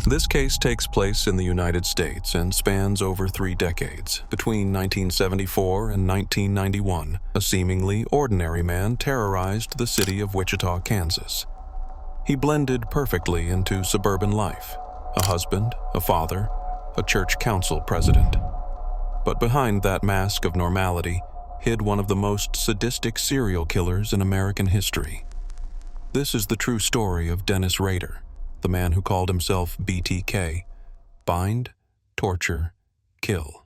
This case takes place in the United States and spans over 3 decades. Between 1974 and 1991, a seemingly ordinary man terrorized the city of Wichita, Kansas. He blended perfectly into suburban life, a husband, a father, a church council president. But behind that mask of normality hid one of the most sadistic serial killers in American history. This is the true story of Dennis Rader, the man who called himself BTK, bind, torture, kill.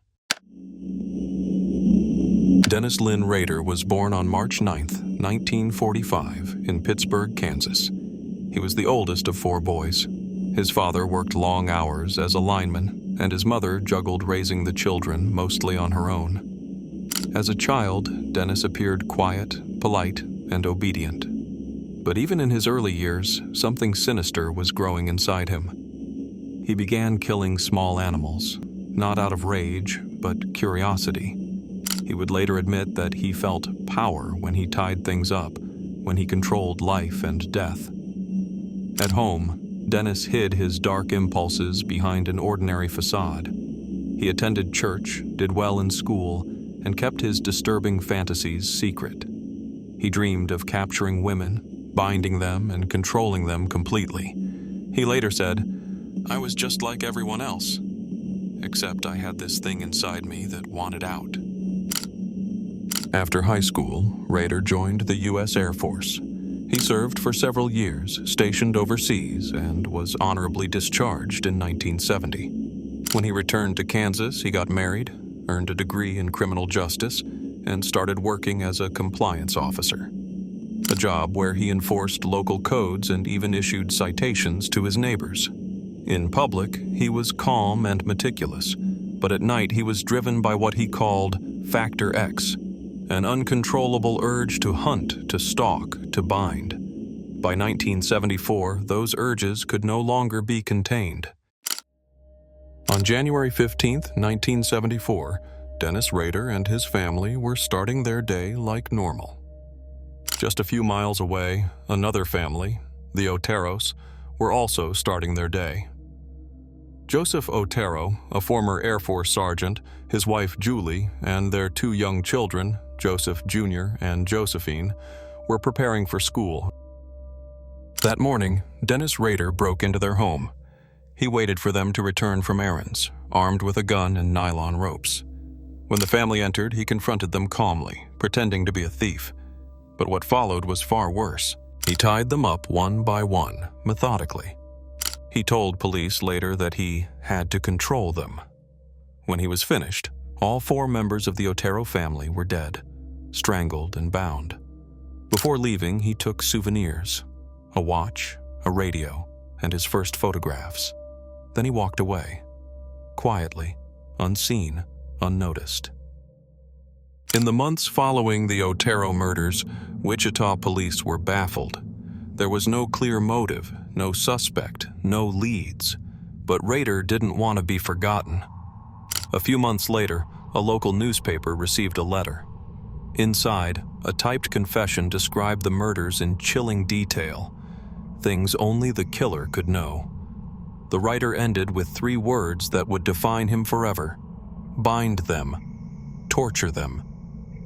Dennis Lynn Rader was born on March 9, 1945, in Pittsburgh, Kansas. He was the oldest of 4 boys. His father worked long hours as a lineman, and his mother juggled raising the children mostly on her own. As a child, Dennis appeared quiet, polite, and obedient. But even in his early years, something sinister was growing inside him. He began killing small animals, not out of rage, but curiosity. He would later admit that he felt power when he tied things up, when he controlled life and death. At home, Dennis hid his dark impulses behind an ordinary facade. He attended church, did well in school, and kept his disturbing fantasies secret. He dreamed of capturing women, binding them and controlling them completely. He later said, "I was just like everyone else, except I had this thing inside me that wanted out." After high school, Rader joined the U.S. Air Force. He served for several years, stationed overseas, and was honorably discharged in 1970. When he returned to Kansas, he got married, earned a degree in criminal justice, and started working as a compliance officer, a job where he enforced local codes and even issued citations to his neighbors. In public, he was calm and meticulous, but at night he was driven by what he called Factor X, an uncontrollable urge to hunt, to stalk, to bind. By 1974, those urges could no longer be contained. On January 15, 1974, Dennis Rader and his family were starting their day like normal. Just a few miles away, another family, the Oteros, were also starting their day. Joseph Otero, a former Air Force sergeant, his wife Julie, and their 2 young children, Joseph Jr. and Josephine, were preparing for school. That morning, Dennis Rader broke into their home. He waited for them to return from errands, armed with a gun and nylon ropes. When the family entered, he confronted them calmly, pretending to be a thief. But what followed was far worse. He tied them up one by one, methodically. He told police later that he had to control them. When he was finished, all 4 members of the Otero family were dead, strangled and bound. Before leaving, he took souvenirs, a watch, a radio, and his first photographs. Then he walked away, quietly, unseen, unnoticed. In the months following the Otero murders, Wichita police were baffled. There was no clear motive, no suspect, no leads. But Rader didn't want to be forgotten. A few months later, a local newspaper received a letter. Inside, a typed confession described the murders in chilling detail, things only the killer could know. The writer ended with 3 words that would define him forever: bind them, torture them,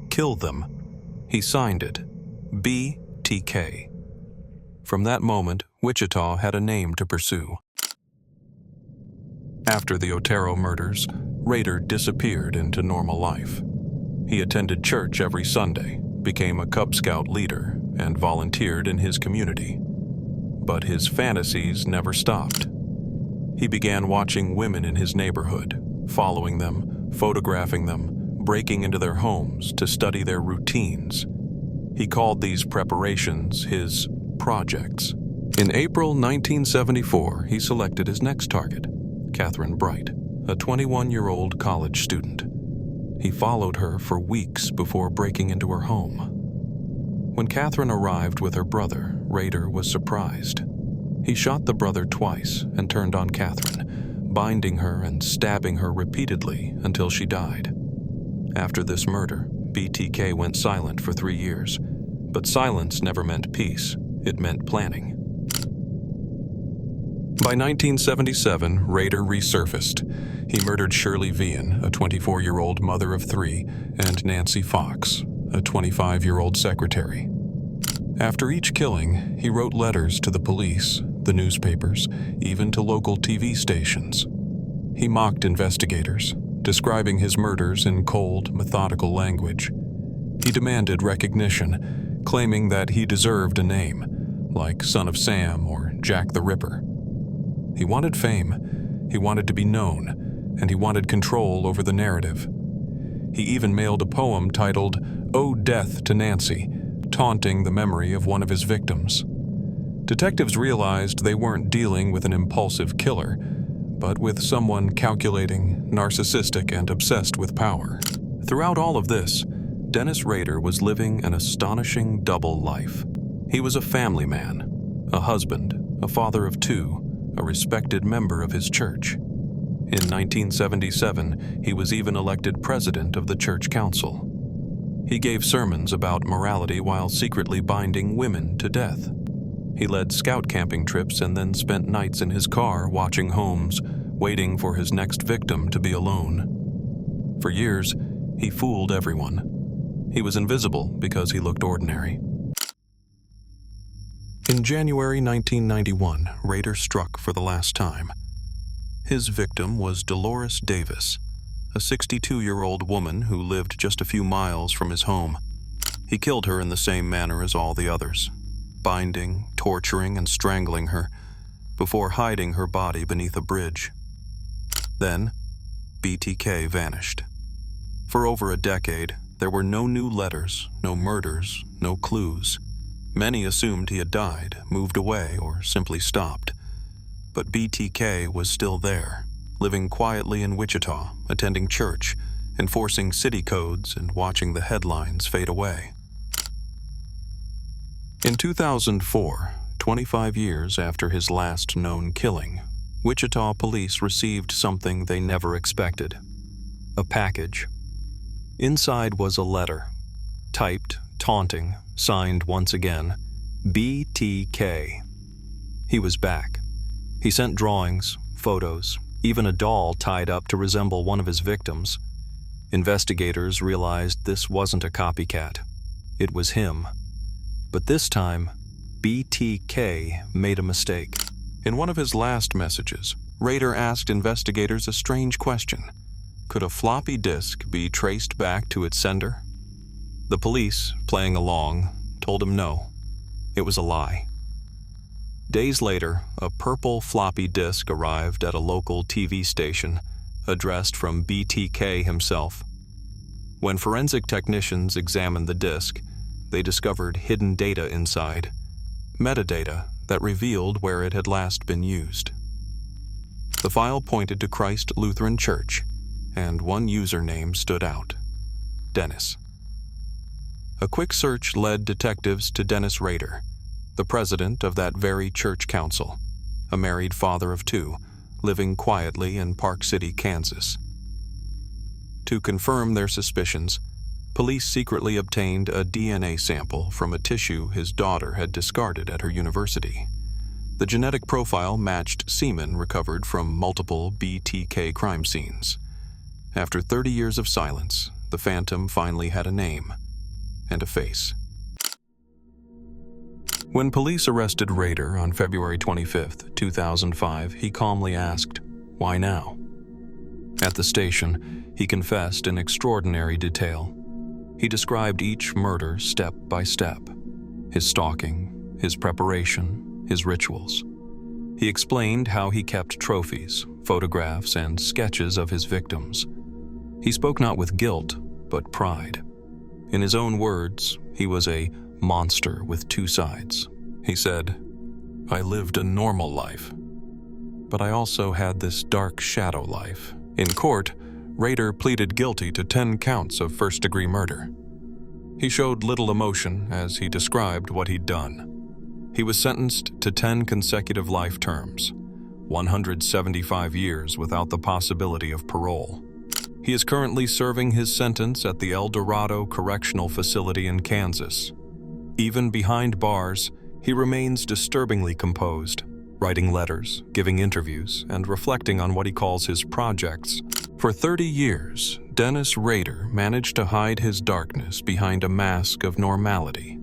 kill them. He signed it, BTK. From that moment, Wichita had a name to pursue. After the Otero murders, Rader disappeared into normal life. He attended church every Sunday, became a Cub Scout leader, and volunteered in his community. But his fantasies never stopped. He began watching women in his neighborhood, following them, photographing them, breaking into their homes to study their routines. He called these preparations his projects. In April 1974, he selected his next target, Catherine Bright, a 21-year-old college student. He followed her for weeks before breaking into her home. When Catherine arrived with her brother, Rader was surprised. He shot the brother twice and turned on Catherine, binding her and stabbing her repeatedly until she died. After this murder, BTK went silent for 3 years. But silence never meant peace. It meant planning. By 1977, Rader resurfaced. He murdered Shirley Vian, a 24-year-old mother of three, and Nancy Fox, a 25-year-old secretary. After each killing, he wrote letters to the police, the newspapers, even to local TV stations. He mocked investigators, describing his murders in cold, methodical language. He demanded recognition, claiming that he deserved a name, like Son of Sam or Jack the Ripper. He wanted fame, he wanted to be known, and he wanted control over the narrative. He even mailed a poem titled "Oh Death to Nancy," taunting the memory of one of his victims. Detectives realized they weren't dealing with an impulsive killer, but with someone calculating, narcissistic, and obsessed with power. Throughout all of this, Dennis Rader was living an astonishing double life. He was a family man, a husband, a father of two, a respected member of his church. In 1977, he was even elected president of the church council. He gave sermons about morality while secretly binding women to death. He led scout camping trips and then spent nights in his car watching homes, waiting for his next victim to be alone. For years, he fooled everyone. He was invisible because he looked ordinary. In January 1991, Rader struck for the last time. His victim was Dolores Davis, a 62-year-old woman who lived just a few miles from his home. He killed her in the same manner as all the others, binding, torturing, and strangling her, before hiding her body beneath a bridge. Then, BTK vanished. For over a decade, there were no new letters, no murders, no clues. Many assumed he had died, moved away, or simply stopped. But BTK was still there, living quietly in Wichita, attending church, enforcing city codes, and watching the headlines fade away. In 2004, 25 years after his last known killing, Wichita police received something they never expected: a package. Inside was a letter, typed, taunting, signed once again, BTK. He was back. He sent drawings, photos, even a doll tied up to resemble one of his victims. Investigators realized this wasn't a copycat. It was him. But this time, BTK made a mistake. In one of his last messages, Rader asked investigators a strange question. Could a floppy disk be traced back to its sender? The police, playing along, told him no. It was a lie. Days later, a purple floppy disk arrived at a local TV station, addressed from BTK himself. When forensic technicians examined the disk, they discovered hidden data inside, metadata that revealed where it had last been used. The file pointed to Christ Lutheran Church, and one username stood out: Dennis. A quick search led detectives to Dennis Rader, the president of that very church council, a married father of two, living quietly in Park City, Kansas. To confirm their suspicions, police secretly obtained a DNA sample from a tissue his daughter had discarded at her university. The genetic profile matched semen recovered from multiple BTK crime scenes. After 30 years of silence, the phantom finally had a name and a face. When police arrested Rader on February 25, 2005, he calmly asked, "Why now?" At the station, he confessed in extraordinary detail. He described each murder step by step: his stalking, his preparation, his rituals. He explained how he kept trophies, photographs, and sketches of his victims. He spoke not with guilt, but pride. In his own words, he was a monster with two sides. He said, "I lived a normal life, but I also had this dark shadow life." In court, Rader pleaded guilty to 10 counts of first-degree murder. He showed little emotion as he described what he'd done. He was sentenced to 10 consecutive life terms, 175 years without the possibility of parole. He is currently serving his sentence at the El Dorado Correctional Facility in Kansas. Even behind bars, he remains disturbingly composed. writing letters, giving interviews, and reflecting on what he calls his projects. For 30 years, Dennis Rader managed to hide his darkness behind a mask of normality.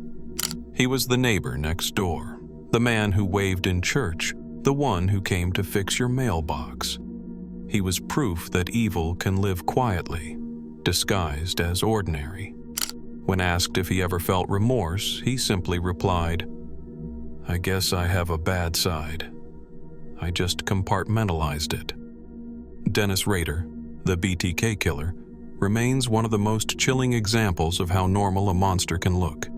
He was the neighbor next door, the man who waved in church, the one who came to fix your mailbox. He was proof that evil can live quietly, disguised as ordinary. When asked if he ever felt remorse, he simply replied, "I guess I have a bad side. I just compartmentalized it." Dennis Rader, the BTK killer, remains one of the most chilling examples of how normal a monster can look.